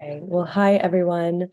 Okay, well, hi everyone.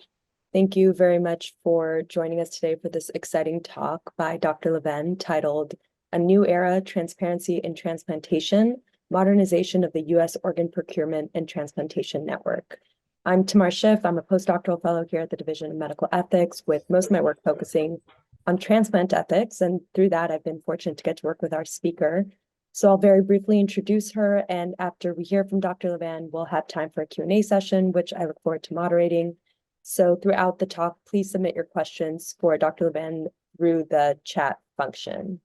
Thank you very much for joining us today for this exciting talk by Dr. Levan titled A New Era, Transparency in Transplantation, Modernization of the U.S. Organ Procurement and Transplantation Network. I'm Tamar Schiff. I'm a postdoctoral fellow here at the Division of Medical Ethics, with most of my work focusing on transplant ethics. And through that, I've been fortunate to get to work with our speaker. So I'll very briefly introduce her, and after we hear from Dr. Levan, we'll have time for a Q&A session, which I look forward to moderating. So throughout the talk, please submit your questions for Dr. Levan through the chat function.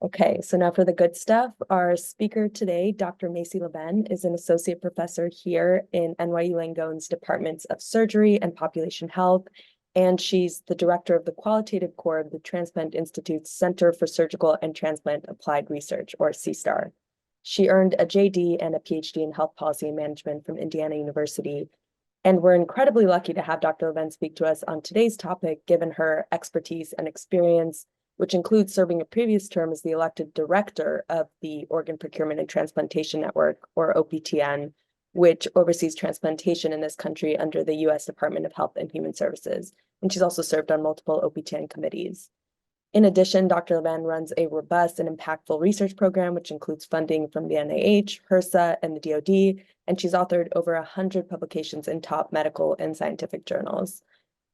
Okay, so now for the good stuff. Our speaker today, Dr. Macey Levan, is an associate professor here in NYU Langone's Departments of Surgery and Population Health, and she's the director of the qualitative core of the Transplant Institute's Center for Surgical and Transplant Applied Research, or CSTAR. She earned a JD and a PhD in health policy and management from Indiana University. And we're incredibly lucky to have Dr. Levan speak to us on today's topic, given her expertise and experience, which includes serving a previous term as the elected director of the Organ Procurement and Transplantation Network, or OPTN, which oversees transplantation in this country under the U.S. Department of Health and Human Services. And she's also served on multiple OPTN committees. In addition, Dr. Levan runs a robust and impactful research program, which includes funding from the NIH, HRSA, and the DoD, and she's authored over 100 publications in top medical and scientific journals.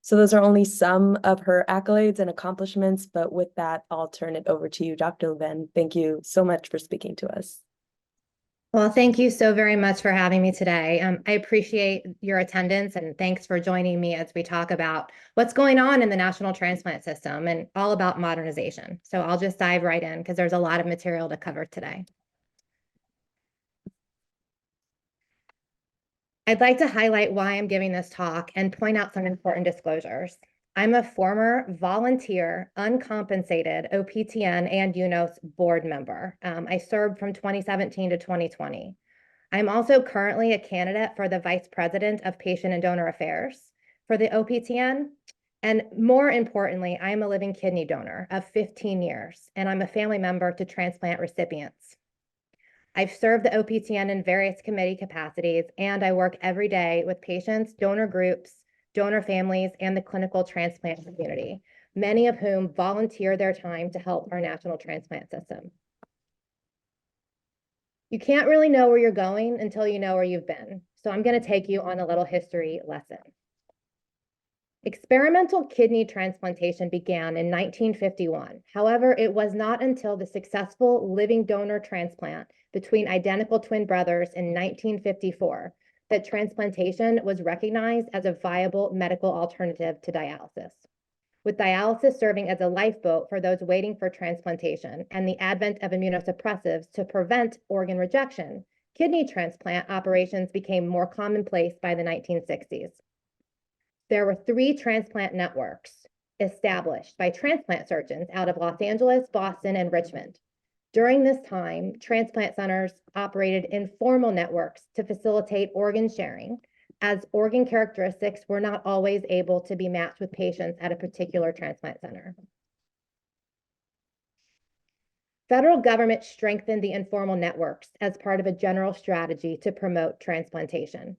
So those are only some of her accolades and accomplishments, but with that, I'll turn it over to you, Dr. Levan. Thank you so much for speaking to us. Well, thank you so very much for having me today. I appreciate your attendance, and thanks for joining me as we talk about what's going on in the national transplant system and all about modernization. So I'll just dive right in because there's a lot of material to cover today. I'd like to highlight why I'm giving this talk and point out some important disclosures. I'm a former volunteer, uncompensated OPTN and UNOS board member. I served from 2017 to 2020. I'm also currently a candidate for the Vice President of Patient and Donor Affairs for the OPTN. And more importantly, I am a living kidney donor of 15 years, and I'm a family member to transplant recipients. I've served the OPTN in various committee capacities, and I work every day with patients, donor groups, donor families, and the clinical transplant community, many of whom volunteer their time to help our national transplant system. You can't really know where you're going until you know where you've been. So I'm going to take you on a little history lesson. Experimental kidney transplantation began in 1951. However, it was not until the successful living donor transplant between identical twin brothers in 1954 that transplantation was recognized as a viable medical alternative to dialysis. With dialysis serving as a lifeboat for those waiting for transplantation and the advent of immunosuppressives to prevent organ rejection, kidney transplant operations became more commonplace by the 1960s. There were 3 transplant networks established by transplant surgeons out of Los Angeles, Boston, and Richmond. During this time, transplant centers operated informal networks to facilitate organ sharing, as organ characteristics were not always able to be matched with patients at a particular transplant center. Federal government strengthened the informal networks as part of a general strategy to promote transplantation.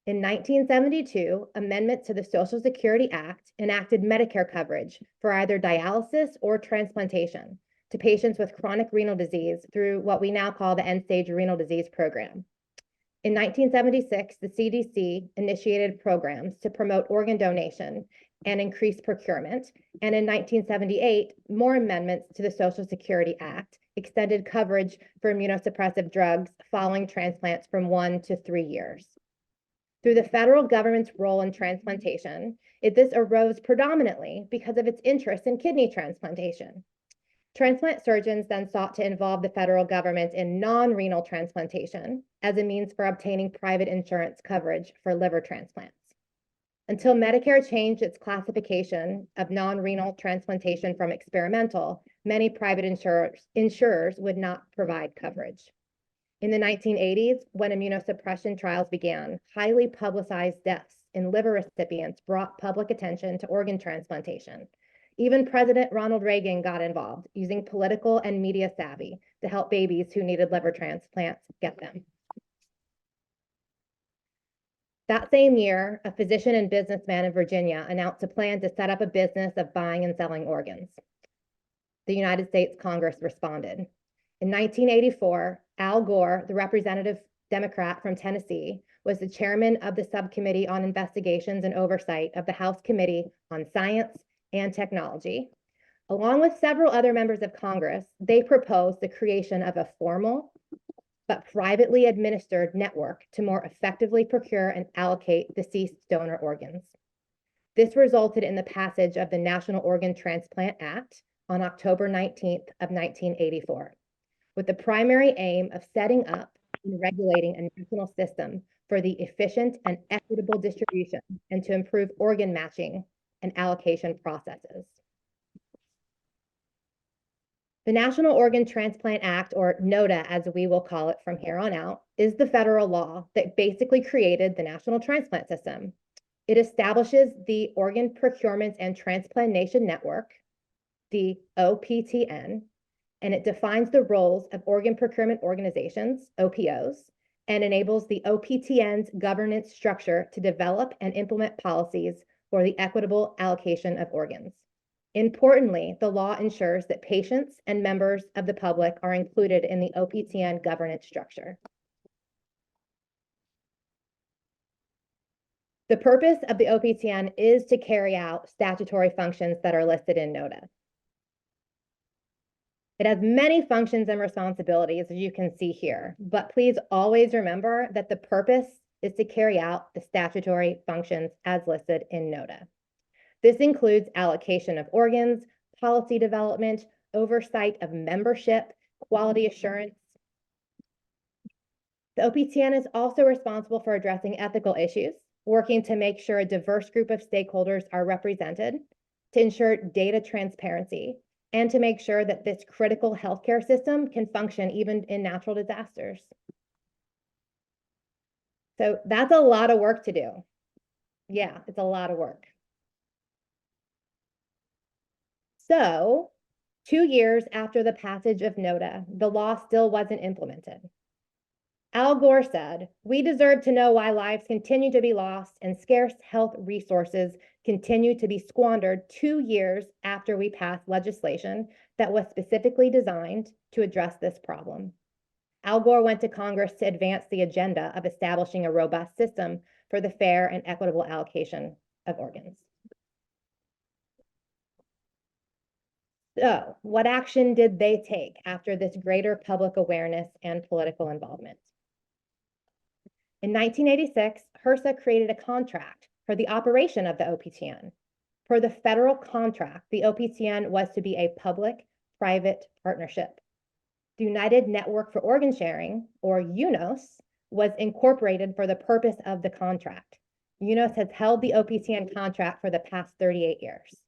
In 1972, amendments to the Social Security Act enacted Medicare coverage for either dialysis or transplantation to patients with chronic renal disease through what we now call the end-stage renal disease program. In 1976, the CDC initiated programs to promote organ donation and increase procurement. And in 1978, more amendments to the Social Security Act extended coverage for immunosuppressive drugs following transplants from 1 to 3 years. Through the federal government's role in transplantation, this arose predominantly because of its interest in kidney transplantation. Transplant surgeons then sought to involve the federal government in non-renal transplantation as a means for obtaining private insurance coverage for liver transplants. Until Medicare changed its classification of non-renal transplantation from experimental, many private insurers would not provide coverage. In the 1980s, when immunosuppression trials began, highly publicized deaths in liver recipients brought public attention to organ transplantation. Even President Ronald Reagan got involved, using political and media savvy to help babies who needed liver transplants get them. That same year, a physician and businessman in Virginia announced a plan to set up a business of buying and selling organs. The United States Congress responded. In 1984, Al Gore, the representative Democrat from Tennessee, was the chairman of the Subcommittee on Investigations and Oversight of the House Committee on Science and Technology. Along with several other members of Congress, they proposed the creation of a formal but privately administered network to more effectively procure and allocate deceased donor organs. This resulted in the passage of the National Organ Transplant Act on October 19th of 1984, with the primary aim of setting up and regulating a national system for the efficient and equitable distribution and to improve organ matching and allocation processes. The National Organ Transplant Act, or NOTA as we will call it from here on out, is the federal law that basically created the national transplant system. It establishes the Organ Procurement and Transplantation Network, the OPTN, and it defines the roles of organ procurement organizations, OPOs, and enables the OPTN's governance structure to develop and implement policies for the equitable allocation of organs. Importantly, the law ensures that patients and members of the public are included in the OPTN governance structure. The purpose of the OPTN is to carry out statutory functions that are listed in NOTA. It has many functions and responsibilities, as you can see here, but please always remember that the purpose is to carry out the statutory functions as listed in NOTA. This includes allocation of organs, policy development, oversight of membership, quality assurance. The OPTN is also responsible for addressing ethical issues, working to make sure a diverse group of stakeholders are represented, to ensure data transparency, and to make sure that this critical healthcare system can function even in natural disasters. So that's a lot of work to do. Yeah, it's a lot of work. So 2 years after the passage of NOTA, the law still wasn't implemented. Al Gore said, "We deserve to know why lives continue to be lost and scarce health resources continue to be squandered 2 years after we passed legislation that was specifically designed to address this problem." Al Gore went to Congress to advance the agenda of establishing a robust system for the fair and equitable allocation of organs. So, what action did they take after this greater public awareness and political involvement? In 1986, HRSA created a contract for the operation of the OPTN. Per the federal contract, the OPTN was to be a public-private partnership. The United Network for Organ Sharing, or UNOS, was incorporated for the purpose of the contract. UNOS has held the OPTN contract for the past 38 years.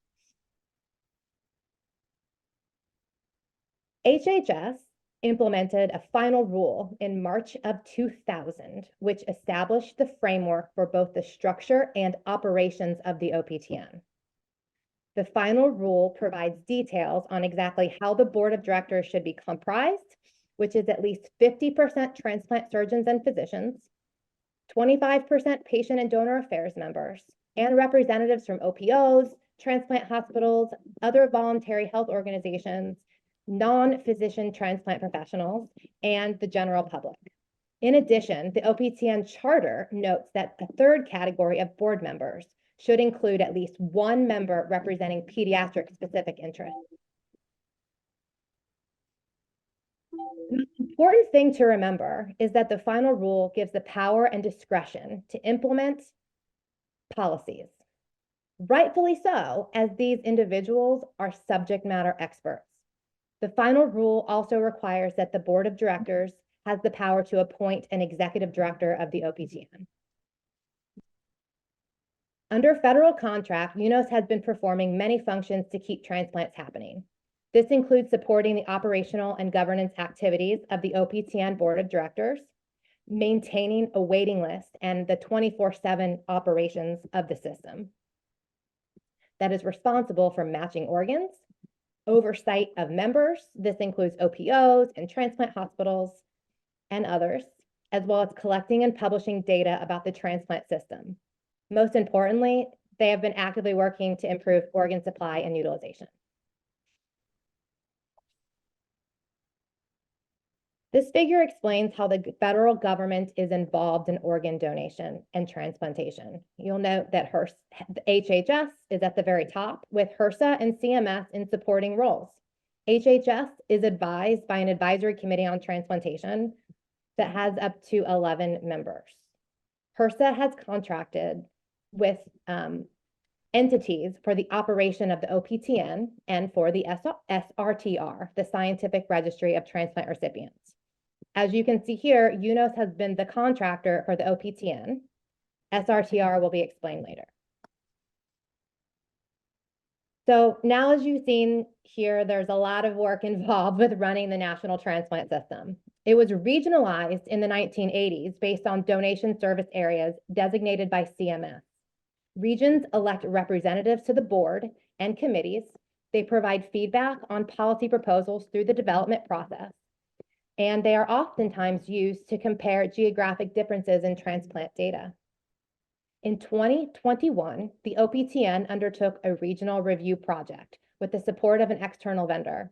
HHS implemented a final rule in March of 2000, which established the framework for both the structure and operations of the OPTN. The final rule provides details on exactly how the board of directors should be comprised, which is at least 50% transplant surgeons and physicians, 25% patient and donor affairs members, and representatives from OPOs, transplant hospitals, other voluntary health organizations, non-physician transplant professionals, and the general public. In addition, the OPTN charter notes that a third category of board members should include at least one member representing pediatric specific interests. The important thing to remember is that the final rule gives the power and discretion to implement policies. Rightfully so, as these individuals are subject matter experts. The final rule also requires that the board of directors has the power to appoint an executive director of the OPTN. Under federal contract, UNOS has been performing many functions to keep transplants happening. This includes supporting the operational and governance activities of the OPTN board of directors, maintaining a waiting list, and the 24/7 operations of the system that is responsible for matching organs, oversight of members. This includes OPOs and transplant hospitals and others, as well as collecting and publishing data about the transplant system. Most importantly, they have been actively working to improve organ supply and utilization. This figure explains how the federal government is involved in organ donation and transplantation. You'll note that HHS is at the very top, with HRSA and CMS in supporting roles. HHS is advised by an advisory committee on transplantation that has up to 11 members. HRSA has contracted with entities for the operation of the OPTN and for the SRTR, the Scientific Registry of Transplant Recipients. As you can see here, UNOS has been the contractor for the OPTN. SRTR will be explained later. So now, as you've seen here, there's a lot of work involved with running the national transplant system. It was regionalized in the 1980s based on donation service areas designated by CMS. Regions elect representatives to the board and committees. They provide feedback on policy proposals through the development process, and they are oftentimes used to compare geographic differences in transplant data. In 2021, the OPTN undertook a regional review project with the support of an external vendor.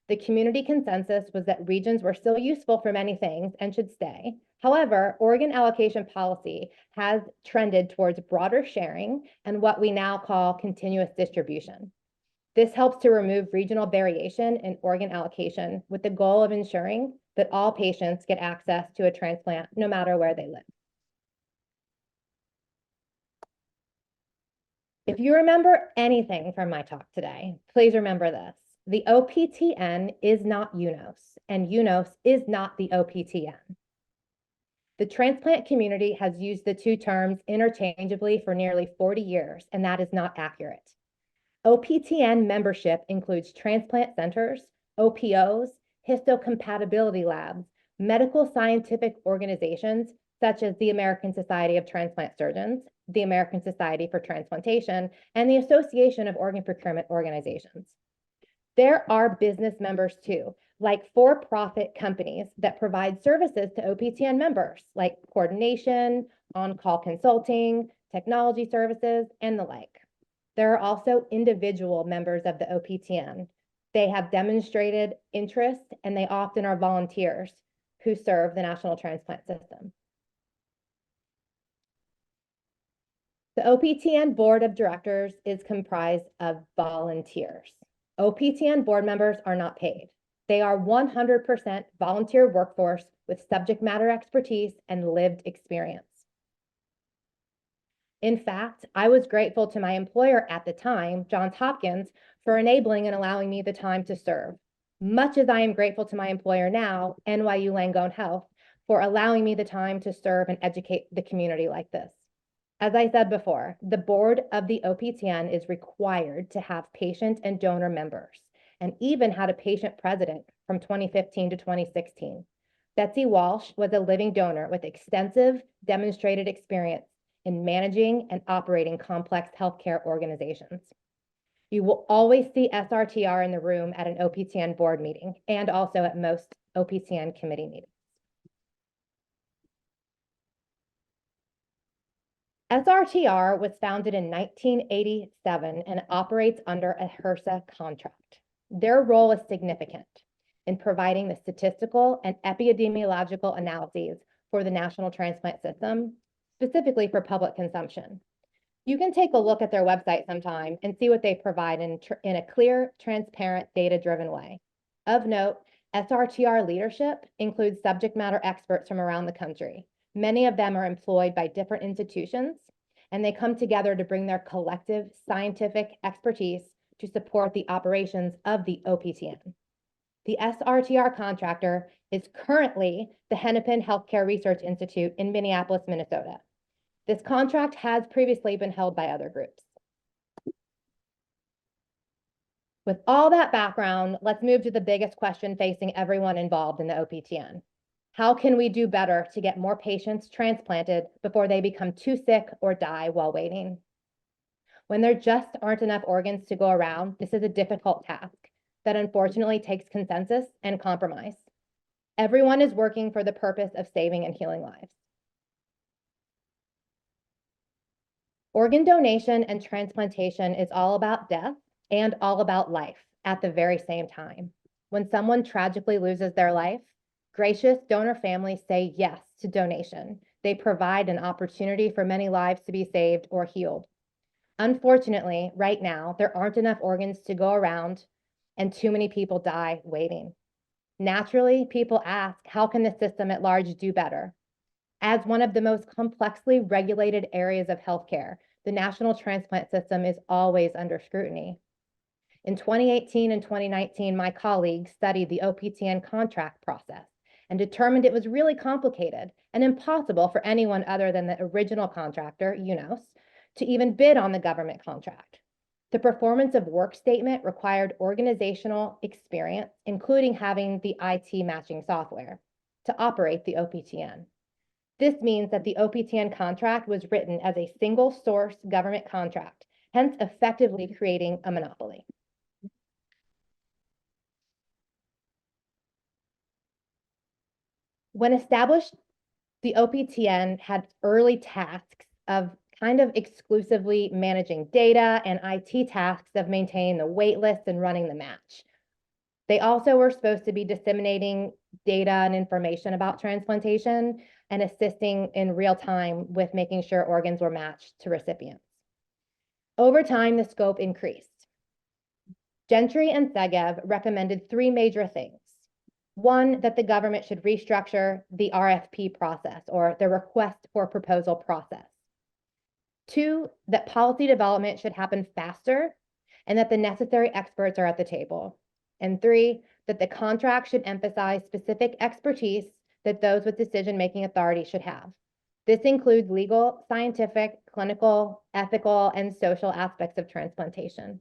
The community consensus was that regions were still useful for many things and should stay. However, organ allocation policy has trended towards broader sharing and what we now call continuous distribution. This helps to remove regional variation in organ allocation with the goal of ensuring that all patients get access to a transplant no matter where they live. If you remember anything from my talk today, please remember this. The OPTN is not UNOS, and UNOS is not the OPTN. The transplant community has used the two terms interchangeably for nearly 40 years, and that is not accurate. OPTN membership includes transplant centers, OPOs, histocompatibility labs, medical scientific organizations such as the American Society of Transplant Surgeons, the American Society for Transplantation, and the Association of Organ Procurement Organizations. There are business members too, like for-profit companies that provide services to OPTN members, like coordination, on-call consulting, technology services, and the like. There are also individual members of the OPTN. They have demonstrated interest, and they often are volunteers who serve the national transplant system. The OPTN Board of Directors is comprised of volunteers. OPTN board members are not paid. They are 100% volunteer workforce with subject matter expertise and lived experience. In fact, I was grateful to my employer at the time, Johns Hopkins, for enabling and allowing me the time to serve, much as I am grateful to my employer now, NYU Langone Health, for allowing me the time to serve and educate the community like this. As I said before, the board of the OPTN is required to have patient and donor members, and even had a patient president from 2015 to 2016. Betsy Walsh was a living donor with extensive demonstrated experience in managing and operating complex healthcare organizations. You will always see SRTR in the room at an OPTN board meeting and also at most OPTN committee meetings. SRTR was founded in 1987 and operates under a HRSA contract. Their role is significant in providing the statistical and epidemiological analyses for the national transplant system, specifically for public consumption. You can take a look at their website sometime and see what they provide in a clear, transparent, data-driven way. Of note, SRTR leadership includes subject matter experts from around the country. Many of them are employed by different institutions, and they come together to bring their collective scientific expertise to support the operations of the OPTN. The SRTR contractor is currently the Hennepin Healthcare Research Institute in Minneapolis, Minnesota. This contract has previously been held by other groups. With all that background, let's move to the biggest question facing everyone involved in the OPTN. How can we do better to get more patients transplanted before they become too sick or die while waiting? When there just aren't enough organs to go around, this is a difficult task that unfortunately takes consensus and compromise. Everyone is working for the purpose of saving and healing lives. Organ donation and transplantation is all about death and all about life at the very same time. When someone tragically loses their life, gracious donor families say yes to donation. They provide an opportunity for many lives to be saved or healed. Unfortunately, right now, there aren't enough organs to go around, and too many people die waiting. Naturally, people ask, how can the system at large do better? As one of the most complexly regulated areas of healthcare, the national transplant system is always under scrutiny. In 2018 and 2019, my colleagues studied the OPTN contract process and determined it was really complicated and impossible for anyone other than the original contractor, UNOS, to even bid on the government contract. The performance of work statement required organizational experience, including having the IT matching software to operate the OPTN. This means that the OPTN contract was written as a single source government contract, hence effectively creating a monopoly. When established, the OPTN had early tasks of kind of exclusively managing data and IT tasks of maintaining the wait list and running the match. They also were supposed to be disseminating data and information about transplantation and assisting in real time with making sure organs were matched to recipients. Over time, the scope increased. Gentry and Segev recommended three major things. One, that the government should restructure the RFP process, or the request for proposal process. Two, that policy development should happen faster and that the necessary experts are at the table. And three, that the contract should emphasize specific expertise that those with decision-making authority should have. This includes legal, scientific, clinical, ethical, and social aspects of transplantation.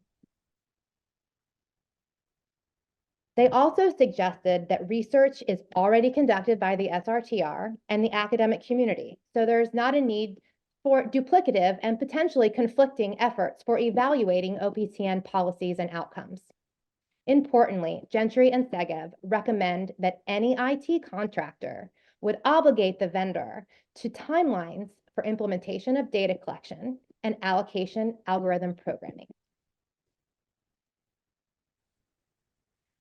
They also suggested that research is already conducted by the SRTR and the academic community, so there's not a need for duplicative and potentially conflicting efforts for evaluating OPTN policies and outcomes. Importantly, Gentry and Segev recommend that any IT contractor would obligate the vendor to timelines for implementation of data collection and allocation algorithm programming.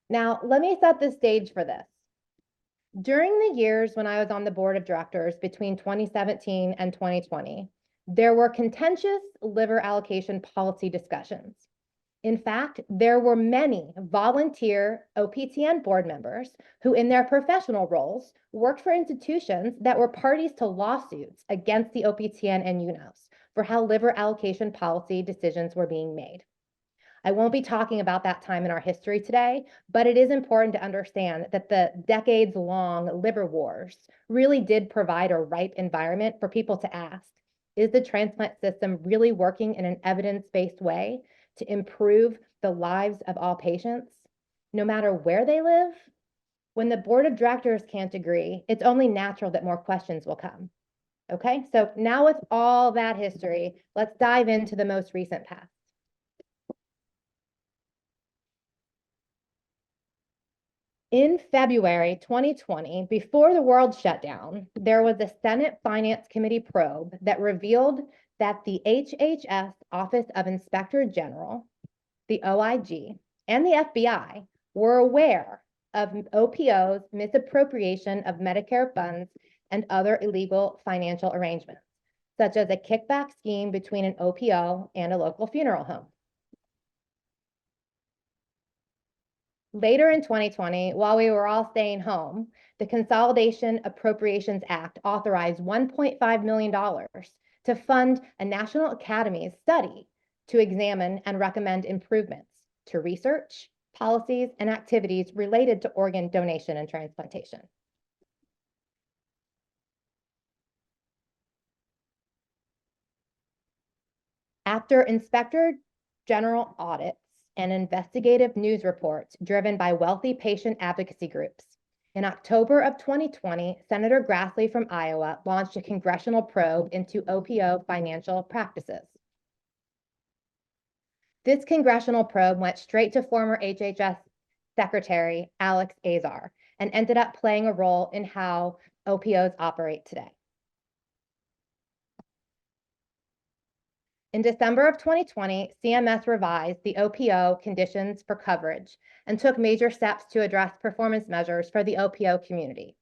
Now, let me set the stage for this. During the years when I was on the board of directors between 2017 and 2020, there were contentious liver allocation policy discussions. In fact, there were many volunteer OPTN board members who in their professional roles worked for institutions that were parties to lawsuits against the OPTN and UNOS for how liver allocation policy decisions were being made. I won't be talking about that time in our history today, but it is important to understand that the decades-long liver wars really did provide a ripe environment for people to ask, is the transplant system really working in an evidence-based way to improve the lives of all patients, no matter where they live? When the board of directors can't agree, it's only natural that more questions will come. Okay, so now with all that history, let's dive into the most recent past. In February 2020, before the world shut down, there was a Senate Finance Committee probe that revealed that the HHS Office of Inspector General, the OIG, and the FBI were aware of OPO's misappropriation of Medicare funds and other illegal financial arrangements, such as a kickback scheme between an OPO and a local funeral home. Later in 2020, while we were all staying home, the Consolidation Appropriations Act authorized $1.5 million to fund a National Academies study to examine and recommend improvements to research, policies, and activities related to organ donation and transplantation. After Inspector General audits and investigative news reports driven by wealthy patient advocacy groups, in October of 2020, Senator Grassley from Iowa launched a congressional probe into OPO financial practices. This congressional probe went straight to former HHS Secretary Alex Azar and ended up playing a role in how OPOs operate today. In December of 2020, CMS revised the OPO conditions for coverage and took major steps to address performance measures for the OPO community,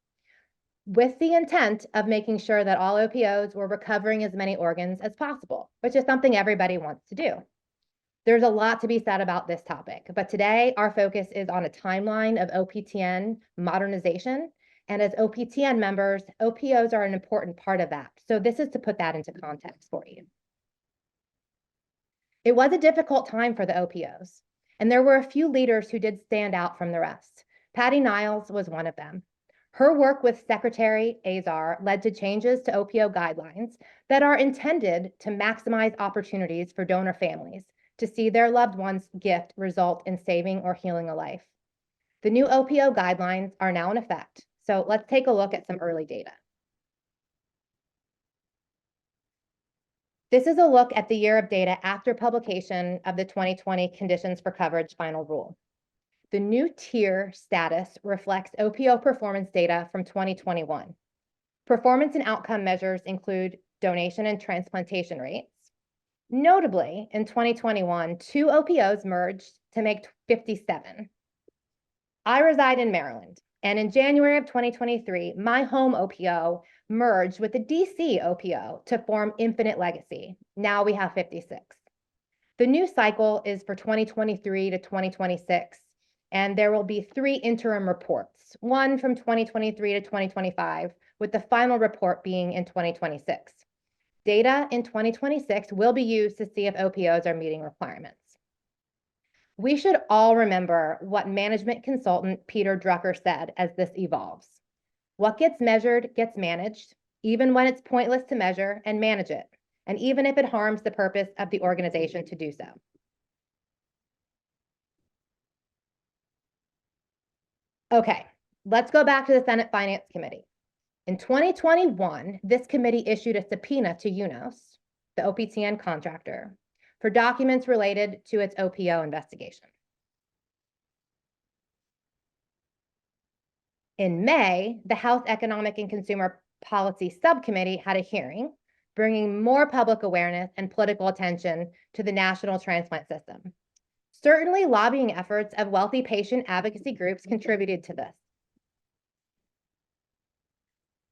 with the intent of making sure that all OPOs were recovering as many organs as possible, which is something everybody wants to do. There's a lot to be said about this topic, but today our focus is on a timeline of OPTN modernization. And as OPTN members, OPOs are an important part of that. So this is to put that into context for you. It was a difficult time for the OPOs, and there were a few leaders who did stand out from the rest. Patty Niles was one of them. Her work with Secretary Azar led to changes to OPO guidelines that are intended to maximize opportunities for donor families to see their loved one's gift result in saving or healing a life. The new OPO guidelines are now in effect, so let's take a look at some early data. This is a look at the year of data after publication of the 2020 Conditions for Coverage Final Rule. The new tier status reflects OPO performance data from 2021. Performance and outcome measures include donation and transplantation rates. Notably, in 2021, 2 OPOs merged to make 57. I reside in Maryland, and in January of 2023, my home OPO merged with the DC OPO to form Infinite Legacy. Now we have 56. The new cycle is for 2023 to 2026, and there will be 3 interim reports, one from 2023 to 2025, with the final report being in 2026. Data in 2026 will be used to see if OPOs are meeting requirements. We should all remember what management consultant Peter Drucker said as this evolves. What gets measured gets managed, even when it's pointless to measure and manage it, and even if it harms the purpose of the organization to do so. Okay, let's go back to the Senate Finance Committee. In 2021, this committee issued a subpoena to UNOS, the OPTN contractor, for documents related to its OPO investigation. In May, the House Economic and Consumer Policy Subcommittee had a hearing, bringing more public awareness and political attention to the national transplant system. Certainly, lobbying efforts of wealthy patient advocacy groups contributed to this.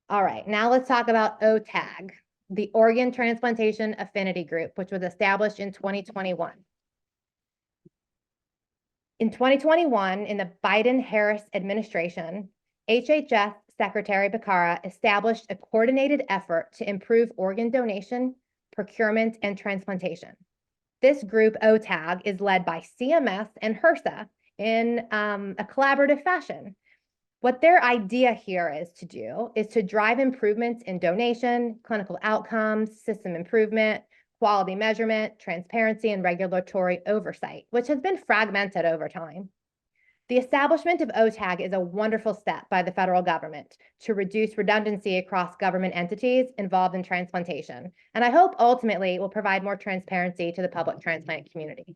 All right, now let's talk about OTAG, the Organ Transplantation Affinity Group, which was established in 2021. In 2021, in the Biden-Harris administration, HHS Secretary Becerra established a coordinated effort to improve organ donation, procurement, and transplantation. This group, OTAG, is led by CMS and HRSA in a collaborative fashion. What their idea here is to drive improvements in donation, clinical outcomes, system improvement, quality measurement, transparency, and regulatory oversight, which has been fragmented over time. The establishment of OTAG is a wonderful step by the federal government to reduce redundancy across government entities involved in transplantation, and I hope ultimately will provide more transparency to the public transplant community.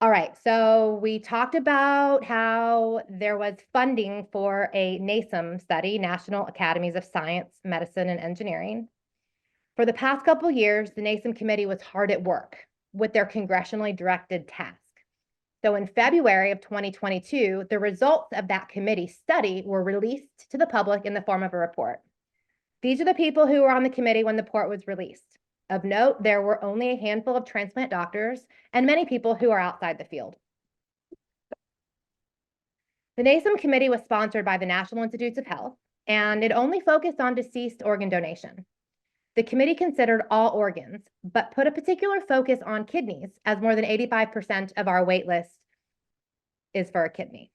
All right, so we talked about how there was funding for a NASEM study, National Academies of Science, Medicine, and Engineering. For the past couple of years, the NASEM committee was hard at work with their congressionally directed task. So in February of 2022, the results of that committee study were released to the public in the form of a report. These are the people who were on the committee when the report was released. Of note, there were only a handful of transplant doctors and many people who are outside the field. The NASEM committee was sponsored by the National Institutes of Health, and it only focused on deceased organ donation. The committee considered all organs, but put a particular focus on kidneys, as more than 85% of our wait list is for a kidney.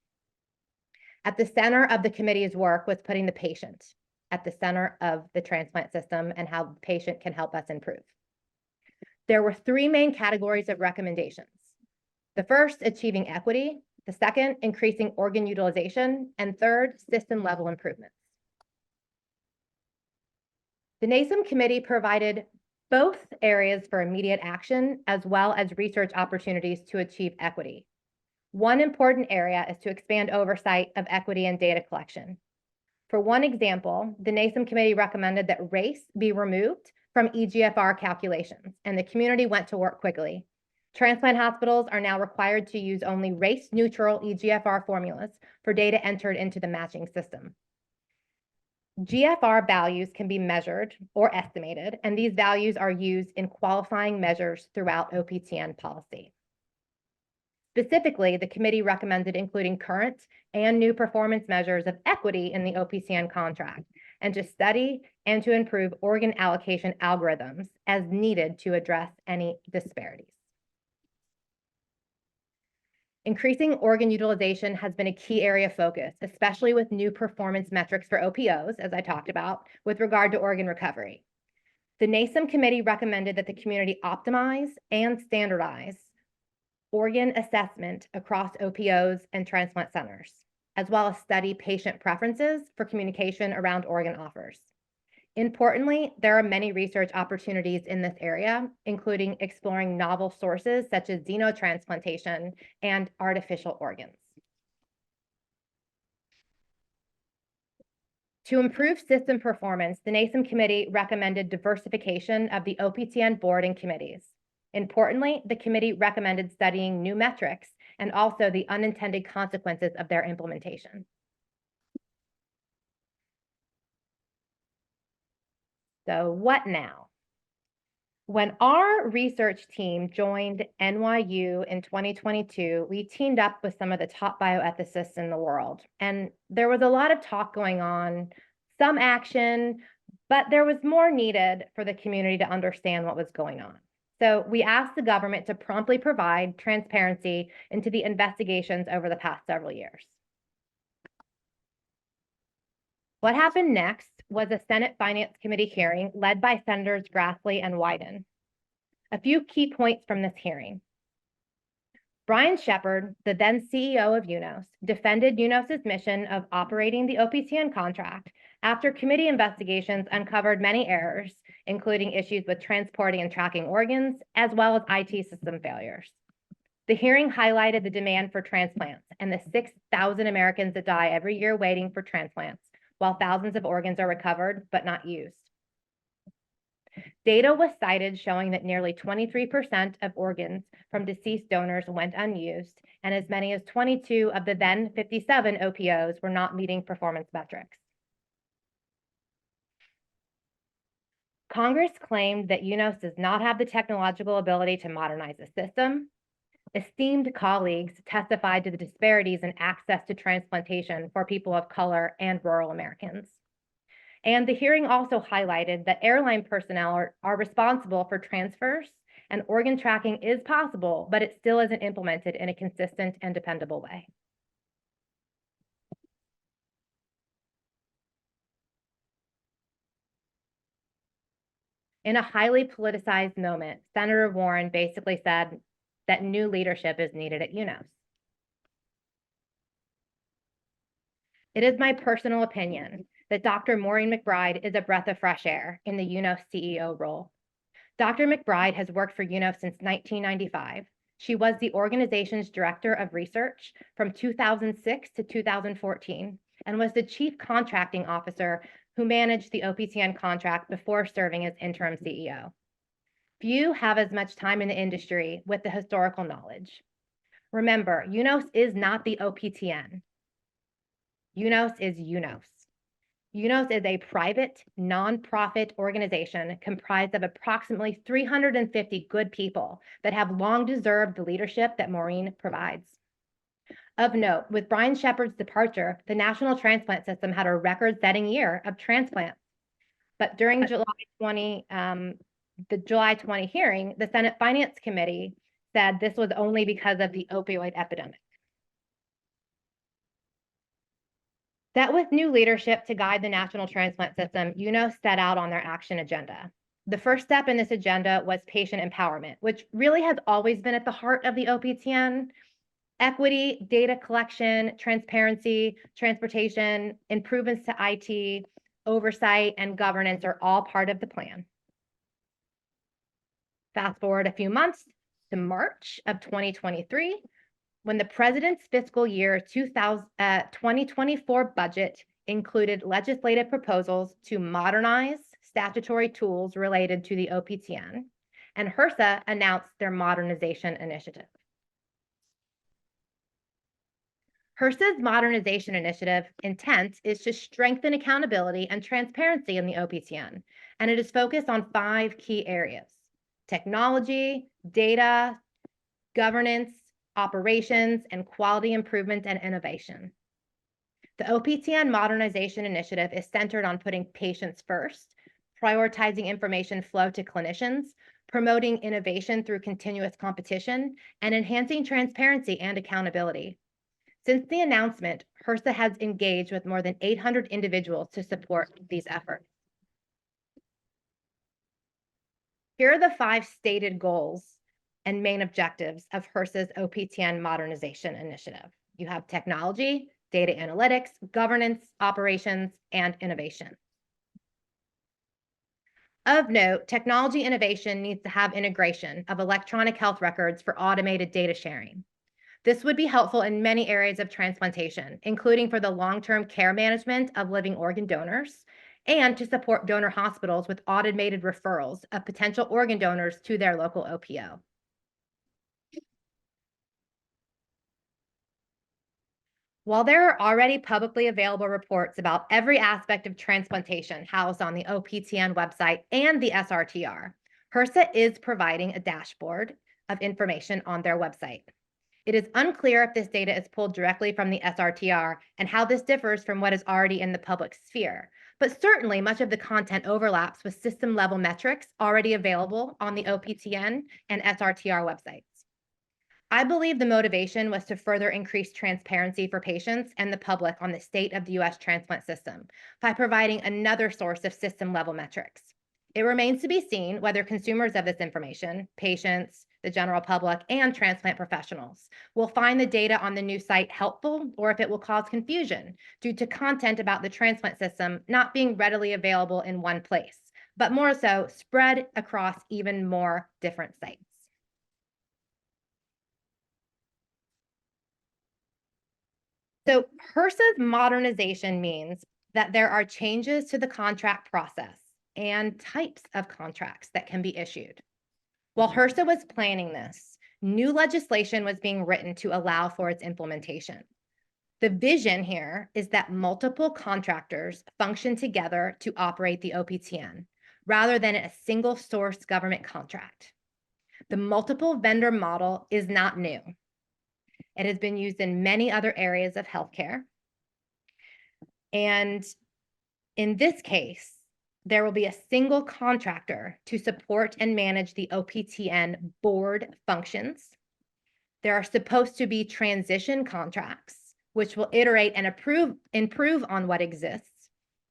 At the center of the committee's work was putting the patient at the center of the transplant system and how the patient can help us improve. There were 3 main categories of recommendations. The first, achieving equity. The second, increasing organ utilization. And third, system level improvements. The NASEM committee provided both areas for immediate action as well as research opportunities to achieve equity. One important area is to expand oversight of equity and data collection. For one example, the NASM committee recommended that race be removed from EGFR calculations, and the community went to work quickly. Transplant hospitals are now required to use only race-neutral EGFR formulas for data entered into the matching system. GFR values can be measured or estimated, and these values are used in qualifying measures throughout OPTN policy. Specifically, the committee recommended including current and new performance measures of equity in the OPTN contract, and to study and to improve organ allocation algorithms as needed to address any disparities. Increasing organ utilization has been a key area of focus, especially with new performance metrics for OPOs, as I talked about, with regard to organ recovery. The NASM committee recommended that the community optimize and standardize organ assessment across OPOs and transplant centers, as well as study patient preferences for communication around organ offers. Importantly, there are many research opportunities in this area, including exploring novel sources such as xenotransplantation and artificial organs. To improve system performance, the NASM committee recommended diversification of the OPTN board and committees. Importantly, the committee recommended studying new metrics and also the unintended consequences of their implementation. So what now? When our research team joined NYU in 2022, we teamed up with some of the top bioethicists in the world. And there was a lot of talk going on, some action, but there was more needed for the community to understand what was going on. So we asked the government to promptly provide transparency into the investigations over the past several years. What happened next was a Senate Finance Committee hearing led by Senators Grassley and Wyden. A few key points from this hearing. Brian Shepard, the then CEO of UNOS, defended UNOS's mission of operating the OPTN contract after committee investigations uncovered many errors, including issues with transporting and tracking organs, as well as IT system failures. The hearing highlighted the demand for transplants and the 6,000 Americans that die every year waiting for transplants, while thousands of organs are recovered but not used. Data was cited showing that nearly 23% of organs from deceased donors went unused, and as many as 22 of the then 57 OPOs were not meeting performance metrics. Congress claimed that UNOS does not have the technological ability to modernize the system. Esteemed colleagues testified to the disparities in access to transplantation for people of color and rural Americans. And the hearing also highlighted that airline personnel are responsible for transfers, and organ tracking is possible, but it still isn't implemented in a consistent and dependable way. In a highly politicized moment, Senator Warren basically said that new leadership is needed at UNOS. It is my personal opinion that Dr. Maureen McBride is a breath of fresh air in the UNOS CEO role. Dr. McBride has worked for UNOS since 1995. She was the organization's director of research from 2006 to 2014 and was the chief contracting officer who managed the OPTN contract before serving as interim CEO. Few have as much time in the industry with the historical knowledge. Remember, UNOS is not the OPTN. UNOS is UNOS. UNOS is a private, nonprofit organization comprised of approximately 350 good people that have long deserved the leadership that Maureen provides. Of note, with Brian Shepard's departure, the national transplant system had a record-setting year of transplants. But during the July 20 hearing, the Senate Finance Committee said this was only because of the opioid epidemic. That with new leadership to guide the national transplant system, UNOS set out on their action agenda. The first step in this agenda was patient empowerment, which really has always been at the heart of the OPTN. Equity, data collection, transparency, transportation, improvements to IT, oversight, and governance are all part of the plan. Fast forward a few months to March of 2023, when the president's fiscal year 2024 budget included legislative proposals to modernize statutory tools related to the OPTN, and HRSA announced their modernization initiative. HRSA's modernization initiative intent is to strengthen accountability and transparency in the OPTN, and it is focused on 5 key areas: technology, data, governance, operations, and quality improvement and innovation. The OPTN Modernization Initiative is centered on putting patients first, prioritizing information flow to clinicians, promoting innovation through continuous competition, and enhancing transparency and accountability. Since the announcement, HRSA has engaged with more than 800 individuals to support these efforts. Here are the 5 stated goals and main objectives of HRSA's OPTN Modernization Initiative. You have technology, data analytics, governance, operations, and innovation. Of note, technology innovation needs to have integration of electronic health records for automated data sharing. This would be helpful in many areas of transplantation, including for the long-term care management of living organ donors and to support donor hospitals with automated referrals of potential organ donors to their local OPO. While there are already publicly available reports about every aspect of transplantation housed on the OPTN website and the SRTR, HRSA is providing a dashboard of information on their website. It is unclear if this data is pulled directly from the SRTR and how this differs from what is already in the public sphere, but certainly much of the content overlaps with system-level metrics already available on the OPTN and SRTR websites. I believe the motivation was to further increase transparency for patients and the public on the state of the U.S. transplant system by providing another source of system-level metrics. It remains to be seen whether consumers of this information, patients, the general public, and transplant professionals, will find the data on the new site helpful or if it will cause confusion due to content about the transplant system not being readily available in one place, but more so spread across even more different sites. So HRSA's modernization means that there are changes to the contract process and types of contracts that can be issued. While HRSA was planning this, new legislation was being written to allow for its implementation. The vision here is that multiple contractors function together to operate the OPTN, rather than a single source government contract. The multiple vendor model is not new. It has been used in many other areas of healthcare. And in this case, there will be a single contractor to support and manage the OPTN board functions. There are supposed to be transition contracts, which will iterate and improve on what exists,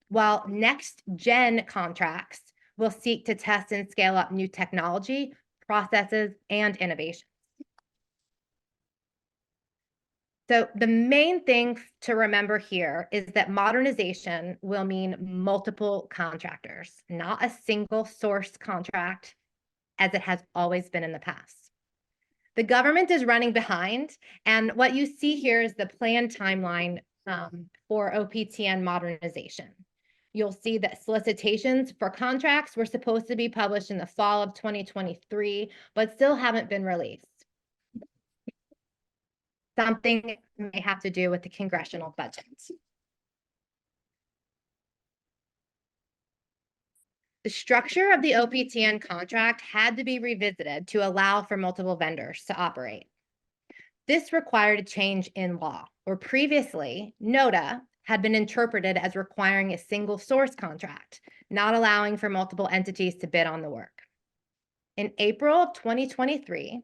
while next-gen contracts will seek to test and scale up new technology, processes, and innovation. So the main thing to remember here is that modernization will mean multiple contractors, not a single source contract as it has always been in the past. The government is running behind, and what you see here is the planned timeline for OPTN modernization. You'll see that solicitations for contracts were supposed to be published in the fall of 2023, but still haven't been released. Something may have to do with the congressional budget. The structure of the OPTN contract had to be revisited to allow for multiple vendors to operate. This required a change in law, where previously NOTA had been interpreted as requiring a single source contract, not allowing for multiple entities to bid on the work. In April of 2023,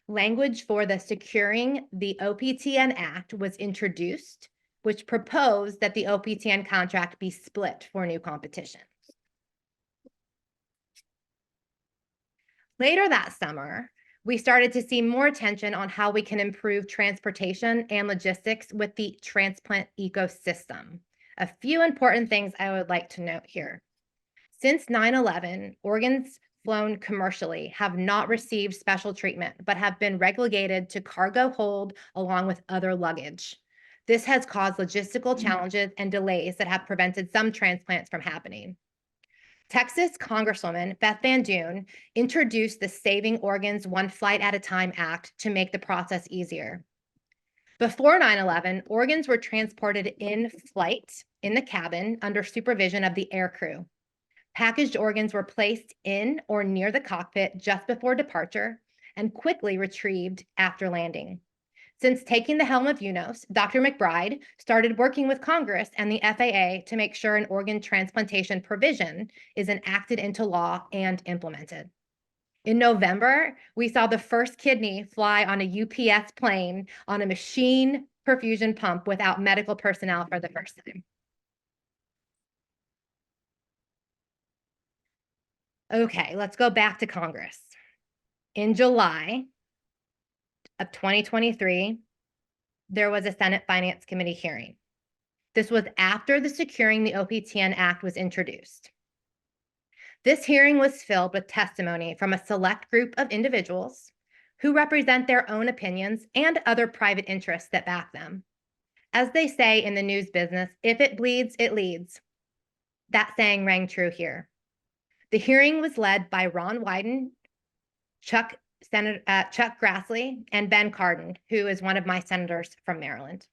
language for the Securing the OPTN Act was introduced, which proposed that the OPTN contract be split for new competition. Later that summer, we started to see more attention on how we can improve transportation and logistics with the transplant ecosystem. A few important things I would like to note here. Since 9/11, organs flown commercially have not received special treatment, but have been relegated to cargo hold along with other luggage. This has caused logistical challenges and delays that have prevented some transplants from happening. Texas Congresswoman Beth Van Dune introduced the Saving Organs One Flight at a Time Act to make the process easier. Before 9/11, organs were transported in flight in the cabin under supervision of the aircrew. Packaged organs were placed in or near the cockpit just before departure and quickly retrieved after landing. Since taking the helm of UNOS, Dr. McBride started working with Congress and the FAA to make sure an organ transplantation provision is enacted into law and implemented. In November, we saw the first kidney fly on a UPS plane on a machine perfusion pump without medical personnel for the first time. Okay, let's go back to Congress. In July of 2023, there was a Senate Finance Committee hearing. This was after the Securing the OPTN Act was introduced. This hearing was filled with testimony from a select group of individuals who represent their own opinions and other private interests that back them. As they say in the news business, if it bleeds, it leads. That saying rang true here. The hearing was led by Ron Wyden, Chuck Grassley, and Ben Cardin, who is one of my senators from Maryland.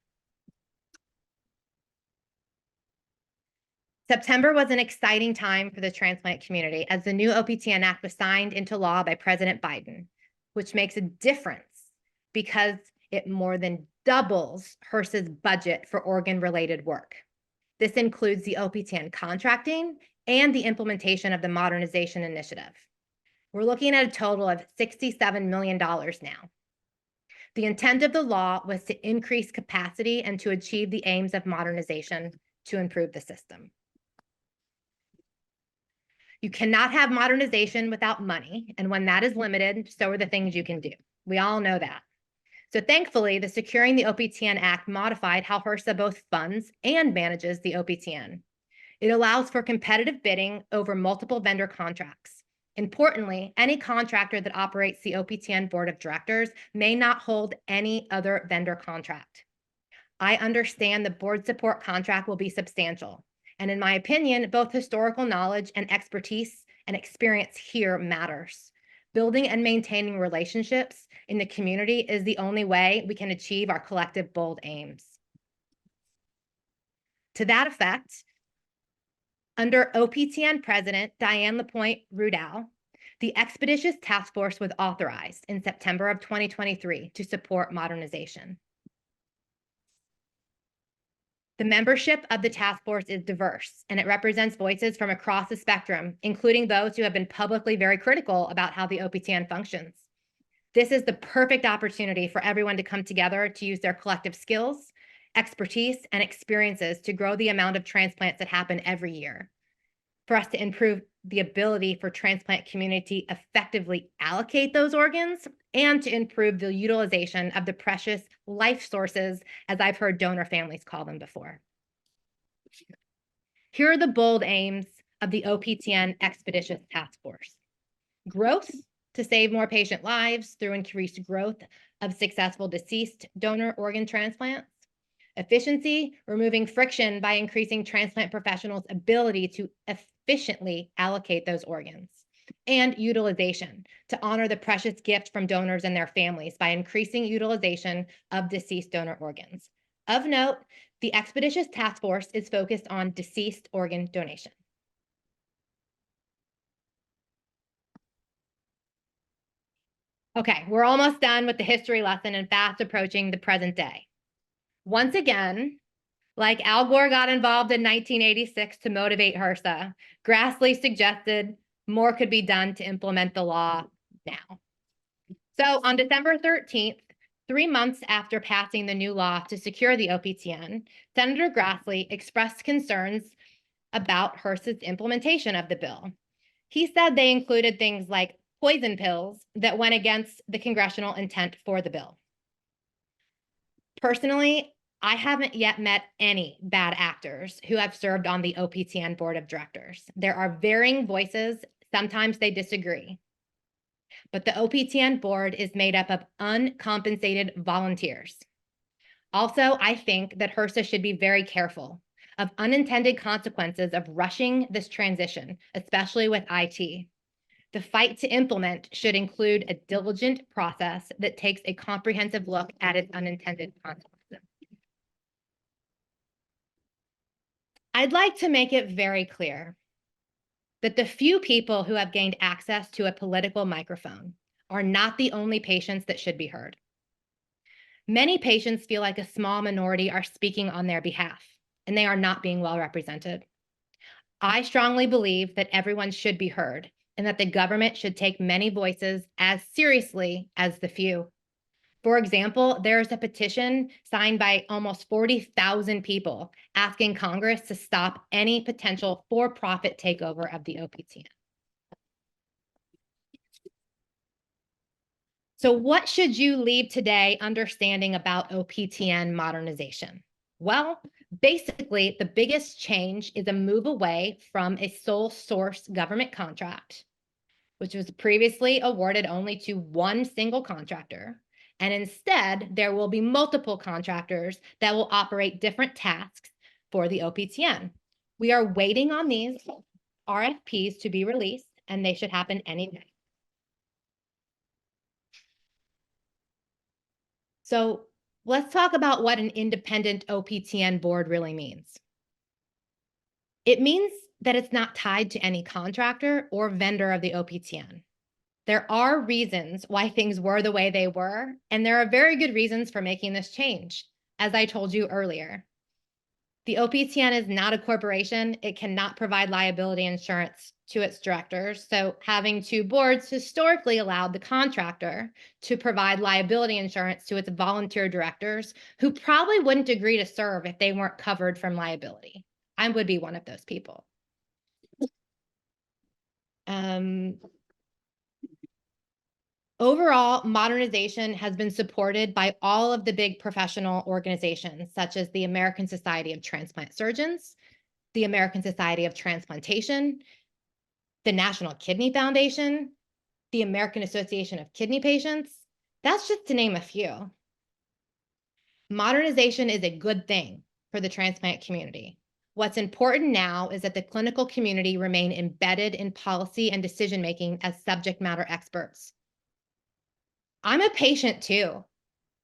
September was an exciting time for the transplant community as the new OPTN Act was signed into law by President Biden, which makes a difference because it more than doubles HRSA's budget for organ-related work. This includes the OPTN contracting and the implementation of the modernization initiative. We're looking at a total of $67 million now. The intent of the law was to increase capacity and to achieve the aims of modernization to improve the system. You cannot have modernization without money, and when that is limited, so are the things you can do. We all know that. So thankfully, the Securing the OPTN Act modified how HRSA both funds and manages the OPTN. It allows for competitive bidding over multiple vendor contracts. Importantly, any contractor that operates the OPTN Board of Directors may not hold any other vendor contract. I understand the board support contract will be substantial. And in my opinion, both historical knowledge and expertise and experience here matters. Building and maintaining relationships in the community is the only way we can achieve our collective bold aims. To that effect, under OPTN President Diane LaPointe-Rudall, the Expeditious Task Force was authorized in September of 2023 to support modernization. The membership of the task force is diverse, and it represents voices from across the spectrum, including those who have been publicly very critical about how the OPTN functions. This is the perfect opportunity for everyone to come together to use their collective skills, expertise, and experiences to grow the amount of transplants that happen every year. For us to improve the ability for transplant community effectively allocate those organs and to improve the utilization of the precious life sources, as I've heard donor families call them before. Here are the bold aims of the OPTN Expeditious Task Force. Growth to save more patient lives through increased growth of successful deceased donor organ transplants. Efficiency, removing friction by increasing transplant professionals' ability to efficiently allocate those organs. And utilization, to honor the precious gift from donors and their families by increasing utilization of deceased donor organs. Of note, the Expeditious Task Force is focused on deceased organ donation. Okay, we're almost done with the history lesson and fast approaching the present day. Once again, like Al Gore got involved in 1986 to motivate HRSA, Grassley suggested more could be done to implement the law now. So on December 13th, 3 months after passing the new law to secure the OPTN, Senator Grassley expressed concerns about HRSA's implementation of the bill. He said they included things like poison pills that went against the congressional intent for the bill. Personally, I haven't yet met any bad actors who have served on the OPTN Board of Directors. There are varying voices Sometimes they disagree. But the OPTN board is made up of uncompensated volunteers. Also, I think that HRSA should be very careful of unintended consequences of rushing this transition, especially with IT. The fight to implement should include a diligent process that takes a comprehensive look at its unintended consequences. I'd like to make it very clear that the few people who have gained access to a political microphone are not the only patients that should be heard. Many patients feel like a small minority are speaking on their behalf, and they are not being well represented. I strongly believe that everyone should be heard and that the government should take many voices as seriously as the few. For example, there's a petition signed by almost 40,000 people asking Congress to stop any potential for-profit takeover of the OPTN. So what should you leave today understanding about OPTN modernization? Well, basically, the biggest change is a move away from a sole source government contract, which was previously awarded only to one single contractor. And instead, there will be multiple contractors that will operate different tasks for the OPTN. We are waiting on these RFPs to be released, and they should happen any day. So let's talk about what an independent OPTN board really means. It means that it's not tied to any contractor or vendor of the OPTN. There are reasons why things were the way they were, and there are very good reasons for making this change, as I told you earlier. The OPTN is not a corporation. It cannot provide liability insurance to its directors. So having two boards historically allowed the contractor to provide liability insurance to its volunteer directors who probably wouldn't agree to serve if they weren't covered from liability. I would be one of those people. Overall, modernization has been supported by all of the big professional organizations, such as the American Society of Transplant Surgeons, the American Society of Transplantation, the National Kidney Foundation, the American Association of Kidney Patients. That's just to name a few. Modernization is a good thing for the transplant community. What's important now is that the clinical community remain embedded in policy and decision-making as subject matter experts. I'm a patient too,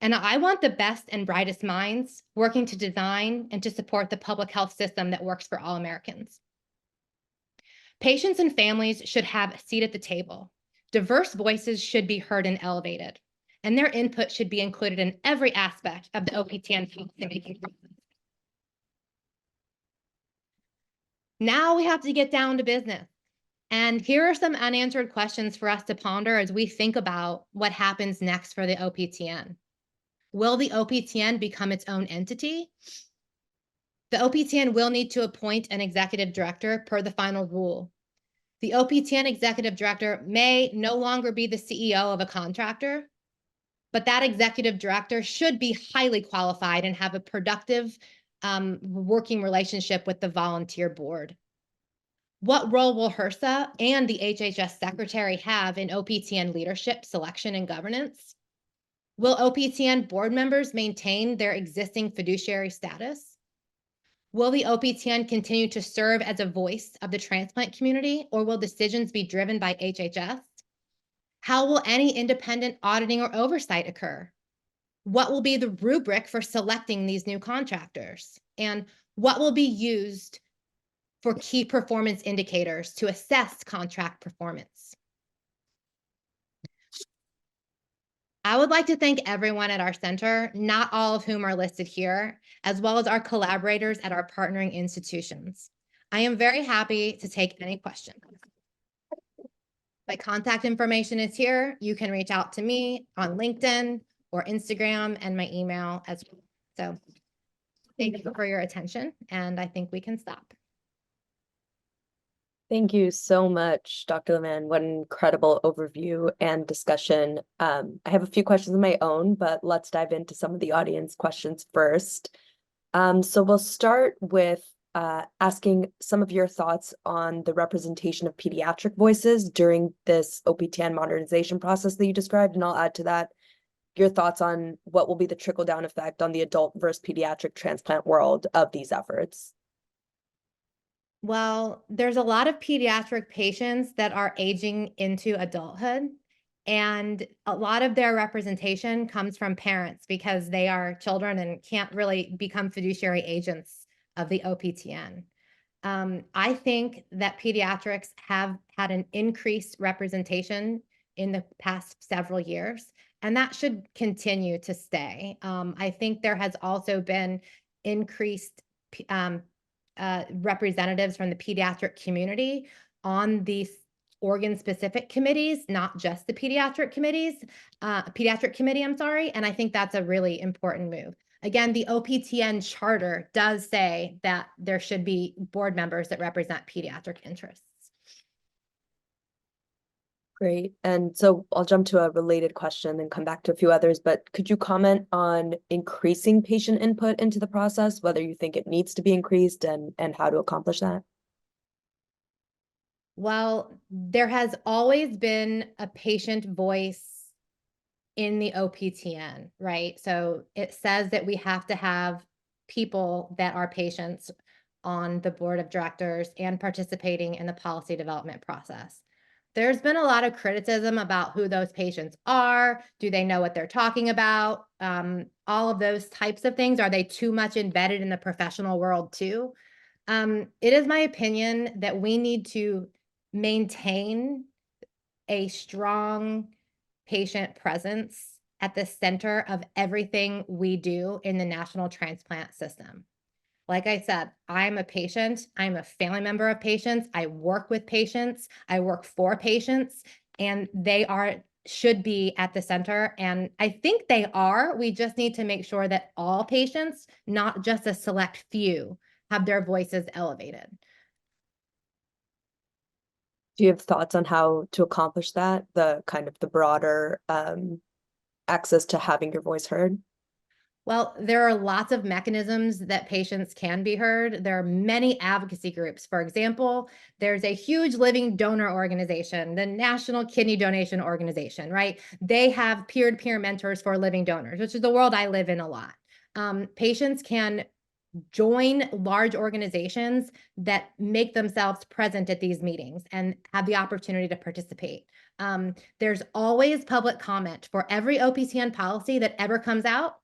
and I want the best and brightest minds working to design and to support the public health system that works for all Americans. Patients and families should have a seat at the table. Diverse voices should be heard and elevated, and their input should be included in every aspect of the OPTN policymaking process. Now we have to get down to business. And here are some unanswered questions for us to ponder as we think about what happens next for the OPTN. Will the OPTN become its own entity? The OPTN will need to appoint an executive director per the final rule. The OPTN executive director may no longer be the CEO of a contractor, but that executive director should be highly qualified and have a productive working relationship with the volunteer board. What role will HRSA and the HHS secretary have in OPTN leadership, selection, and governance? Will OPTN board members maintain their existing fiduciary status? Will the OPTN continue to serve as a voice of the transplant community, or will decisions be driven by HHS? How will any independent auditing or oversight occur? What will be the rubric for selecting these new contractors? And what will be used for key performance indicators to assess contract performance? I would like to thank everyone at our center, not all of whom are listed here, as well as our collaborators at our partnering institutions. I am very happy to take any questions. My contact information is here. You can reach out to me on LinkedIn or Instagram, and my email as well. So thank you for your attention, and I think we can stop. Thank you so much, Dr. Levan. What an incredible overview and discussion. I have a few questions of my own, but let's dive into some of the audience questions first. So we'll start with asking some of your thoughts on the representation of pediatric voices during this OPTN modernization process that you described, and I'll add to that your thoughts on what will be the trickle-down effect on the adult versus pediatric transplant world of these efforts. Well, there's a lot of pediatric patients that are aging into adulthood, and a lot of their representation comes from parents because they are children and can't really become fiduciary agents of the OPTN. I think that pediatrics have had an increased representation in the past several years, and that should continue to stay. I think there has also been increased representatives from the pediatric community on these organ-specific committees, not just the pediatric committee, I'm sorry, and I think that's a really important move. Again, the OPTN charter does say that there should be board members that represent pediatric interests. Great. And so I'll jump to a related question and come back to a few others, but could you comment on increasing patient input into the process, whether you think it needs to be increased and how to accomplish that? Well, there has always been a patient voice in the OPTN, right? So it says that we have to have people that are patients on the board of directors and participating in the policy development process. There's been a lot of criticism about who those patients are. Do they know what they're talking about? All of those types of things. Are they too much embedded in the professional world too? It is my opinion that we need to maintain a strong patient presence at the center of everything we do in the national transplant system. Like I said, I'm a patient. I'm a family member of patients. I work with patients. I work for patients, and they should be at the center. And I think they are. We just need to make sure that all patients, not just a select few, have their voices elevated. Do you have thoughts on how to accomplish that, the kind of the broader access to having your voice heard? Well, there are lots of mechanisms that patients can be heard. There are many advocacy groups. For example, there's a huge living donor organization, the National Kidney Donation Organization, right? They have peer-to-peer mentors for living donors, which is the world I live in a lot. Patients can join large organizations that make themselves present at these meetings and have the opportunity to participate. There's always public comment for every OPTN policy that ever comes out.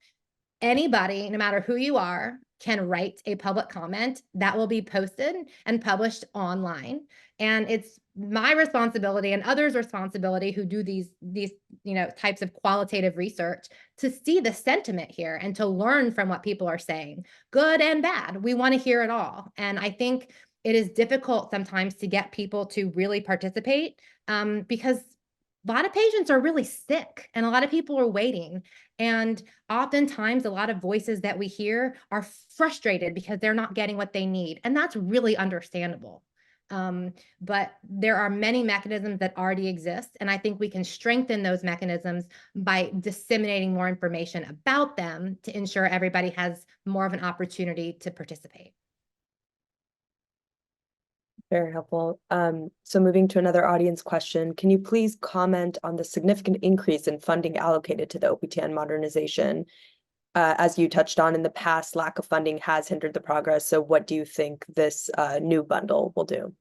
Anybody, no matter who you are, can write a public comment that will be posted and published online. And it's my responsibility and others' responsibility who do these types of qualitative research to see the sentiment here and to learn from what people are saying, good and bad. We want to hear it all. And I think it is difficult sometimes to get people to really participate because a lot of patients are really sick and a lot of people are waiting. And oftentimes, a lot of voices that we hear are frustrated because they're not getting what they need. And that's really understandable. But there are many mechanisms that already exist. And I think we can strengthen those mechanisms by disseminating more information about them to ensure everybody has more of an opportunity to participate. Very helpful. So moving to another audience question, can you please comment on the significant increase in funding allocated to the OPTN modernization? As you touched on in the past, lack of funding has hindered the progress. So what do you think this new bundle will do?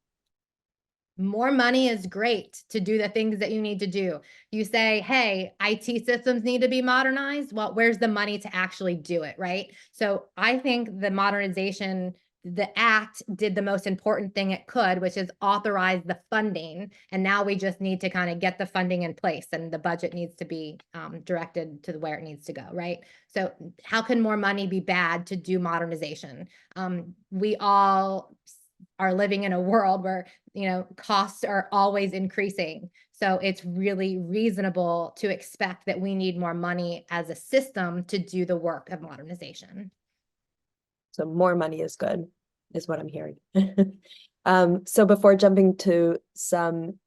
More money is great to do the things that you need to do. You say, hey, IT systems need to be modernized. Well, where's the money to actually do it, right? So I think the modernization, the act did the most important thing it could, which is authorize the funding. And now we just need to kind of get the funding in place, and the budget needs to be directed to where it needs to go, right? So how can more money be bad to do modernization? We all are living in a world where costs are always increasing. So it's really reasonable to expect that we need more money as a system to do the work of modernization. So more money is good, is what I'm hearing. So before jumping to some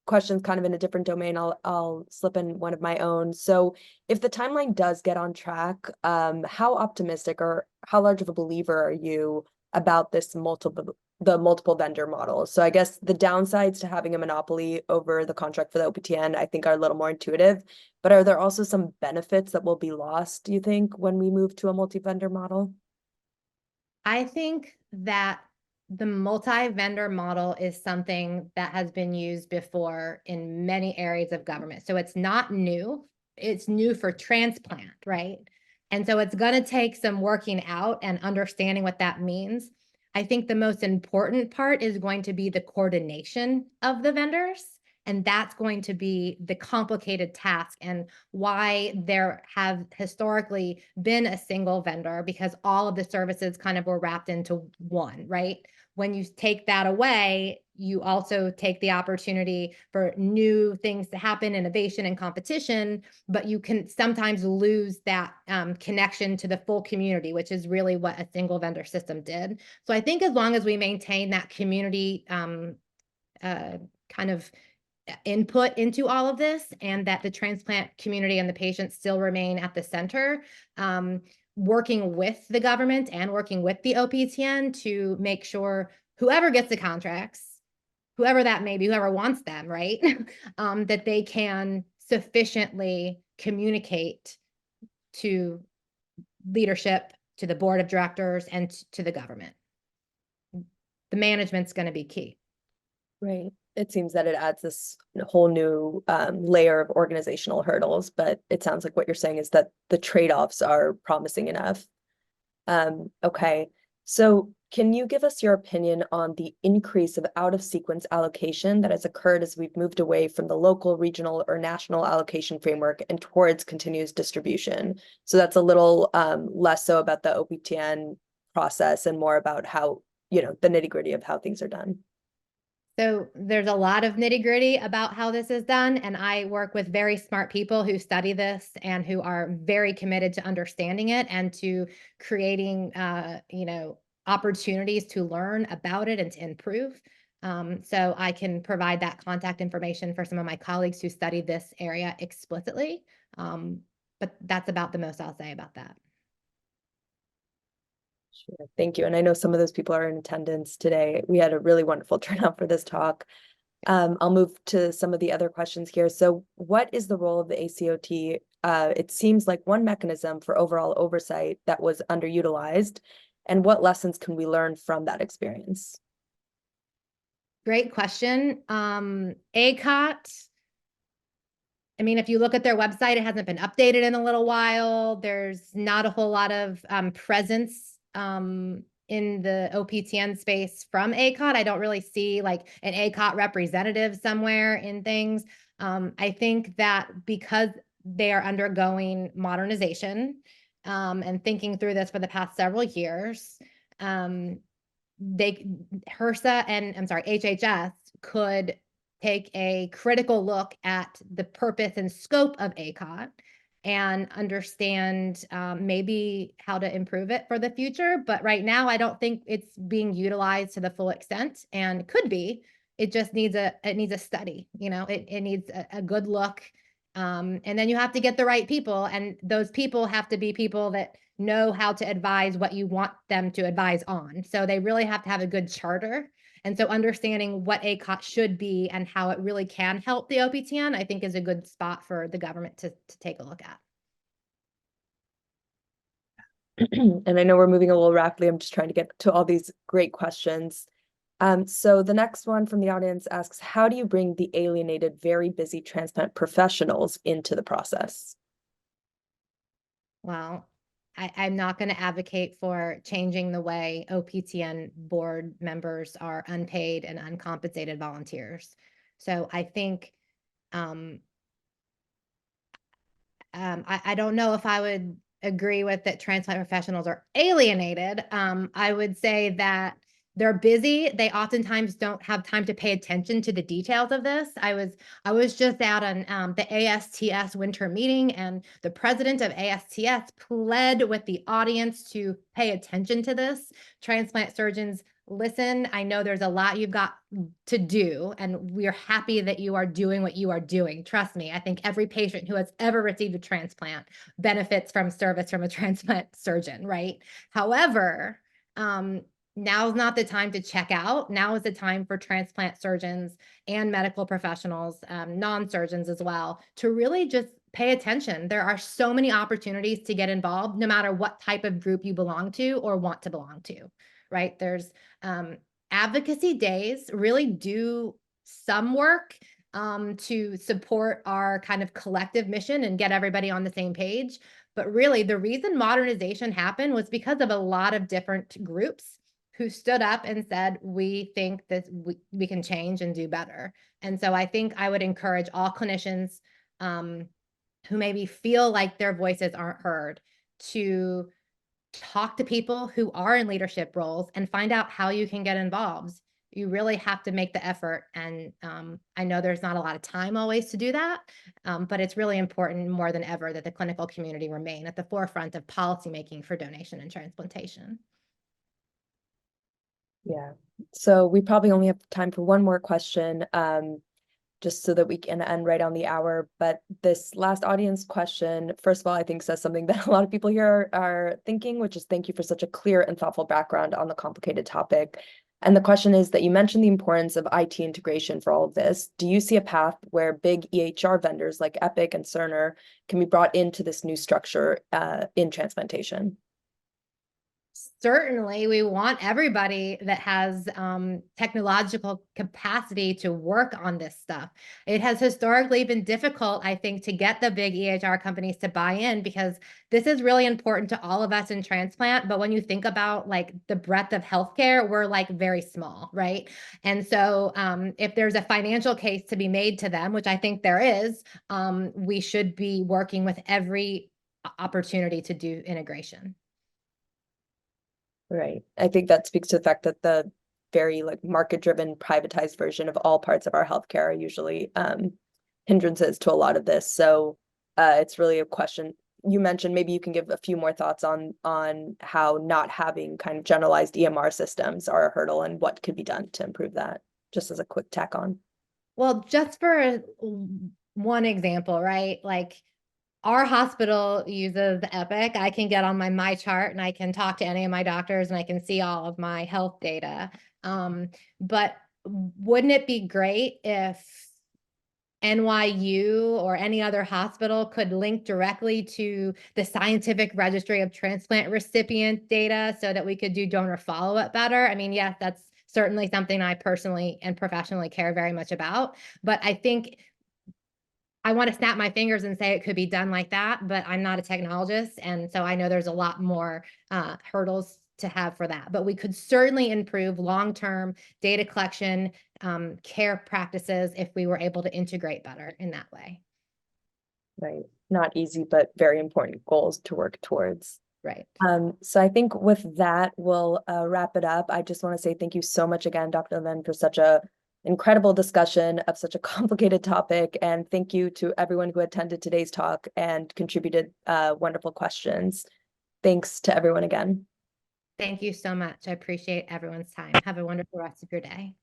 questions kind of in a different domain, I'll slip in one of my own. So if the timeline does get on track, how optimistic or how large of a believer are you about the multiple vendor model. So I guess the downsides to having a monopoly over the contract for the OPTN, I think, are a little more intuitive. But are there also some benefits that will be lost, do you think, when we move to a multi-vendor model? I think that the multi-vendor model is something that has been used before in many areas of government. So it's not new. It's new for transplant, right? And so it's going to take some working out and understanding what that means. I think the most important part is going to be the coordination of the vendors. And that's going to be the complicated task and why there have historically been a single vendor, because all of the services kind of were wrapped into one, right? When you take that away, you also take the opportunity for new things to happen, innovation and competition, but you can sometimes lose that connection to the full community, which is really what a single vendor system did. So I think as long as we maintain that community kind of input into all of this, and that the transplant community and the patients still remain at the center, working with the government and working with the OPTN to make sure whoever gets the contracts, whoever that may be, whoever wants them, right, that they can sufficiently communicate to leadership, to the board of directors, and to the government. The management's going to be key. Right. It seems that it adds this whole new layer of organizational hurdles, but it sounds like what you're saying is that the trade-offs are promising enough. Okay, so can you give us your opinion on the increase of out-of-sequence allocation that has occurred as we've moved away from the local, regional, or national allocation framework and towards continuous distribution? So that's a little less so about the OPTN process and more about how, the nitty-gritty of how things are done. So there's a lot of nitty gritty about how this is done. And I work with very smart people who study this and who are very committed to understanding it and to creating, opportunities to learn about it and to improve. So I can provide that contact information for some of my colleagues who study this area explicitly. But that's about the most I'll say about that. Sure, thank you. And I know some of those people are in attendance today. We had a really wonderful turnout for this talk. I'll move to some of the other questions here. So what is the role of the ACOT? It seems like one mechanism for overall oversight that was underutilized. And what lessons can we learn from that experience? Great question. ACOT, I mean, if you look at their website, it hasn't been updated in a little while. There's not a whole lot of presence in the OPTN space from ACOT. I don't really see like an ACOT representative somewhere in things. I think that because they are undergoing modernization and thinking through this for the past several years, HRSA and HHS could take a critical look at the purpose and scope of ACOT and understand maybe how to improve it for the future. But right now, I don't think it's being utilized to the full extent, and could be. It just needs a study. It needs a good look, and then you have to get the right people, and those people have to be people that know how to advise what you want them to advise on. So they really have to have a good charter. And so understanding what ACOT should be and how it really can help the OPTN, I think, is a good spot for the government to take a look at. And I know we're moving a little rapidly. I'm just trying to get to all these great questions. So the next one from the audience asks, how do you bring the alienated, very busy transplant professionals into the process? Well, I'm not going to advocate for changing the way OPTN board members are unpaid and uncompensated volunteers. So I think I don't know if I would agree with that transplant professionals are alienated. I would say that they're busy. They oftentimes don't have time to pay attention to the details of this. I was just out on the ASTS winter meeting, and the president of ASTS pled with the audience to pay attention to this. Transplant surgeons, listen, I know there's a lot you've got to do, and we're happy that you are doing what you are doing. Trust me, I think every patient who has ever received a transplant benefits from service from a transplant surgeon, right? However, now's not the time to check out. Now is the time for transplant surgeons and medical professionals, non-surgeons as well, to really just pay attention. There are so many opportunities to get involved, no matter what type of group you belong to or want to belong to, right? There's advocacy days really do some work to support our kind of collective mission and get everybody on the same page. But really, the reason modernization happened was because of a lot of different groups who stood up and said, we think that we can change and do better. And so I think I would encourage all clinicians who maybe feel like their voices aren't heard to talk to people who are in leadership roles and find out how you can get involved. You really have to make the effort. And I know there's not a lot of time always to do that, but it's really important more than ever that the clinical community remain at the forefront of policymaking for donation and transplantation. Yeah. So we probably only have time for one more question, just so that we can end right on the hour. But this last audience question, first of all, I think says something that a lot of people here are thinking, which is thank you for such a clear and thoughtful background on the complicated topic. And the question is that you mentioned the importance of IT integration for all of this. Do you see a path where big EHR vendors like Epic and Cerner can be brought into this new structure in transplantation? Certainly, we want everybody that has technological capacity to work on this stuff. It has historically been difficult, I think, to get the big EHR companies to buy in because this is really important to all of us in transplant. But when you think about like the breadth of healthcare, we're like very small, right? And so if there's a financial case to be made to them, which I think there is, we should be working with every opportunity to do integration. Right. I think that speaks to the fact that the very like market-driven privatized version of all parts of our healthcare are usually hindrances to a lot of this. So it's really a question. You mentioned maybe you can give a few more thoughts on how not having kind of generalized EMR systems are a hurdle and what could be done to improve that, just as a quick tack on. Well, just for one example, right? Like our hospital uses Epic. I can get on my chart and I can talk to any of my doctors and I can see all of my health data. But wouldn't it be great if NYU or any other hospital could link directly to the scientific registry of transplant recipient data so that we could do donor follow-up better? I mean, yes, that's certainly something I personally and professionally care very much about, but I think I want to snap my fingers and say it could be done like that, but I'm not a technologist. And so I know there's a lot more hurdles to have for that, but we could certainly improve long-term data collection, care practices if we were able to integrate better in that way. Right. Not easy, but very important goals to work towards. Right. So I think with that, we'll wrap it up. I just want to say thank you so much again, Dr. Levan, for such a incredible discussion of such a complicated topic. And thank you to everyone who attended today's talk and contributed wonderful questions. Thanks to everyone again. Thank you so much. I appreciate everyone's time. Have a wonderful rest of your day.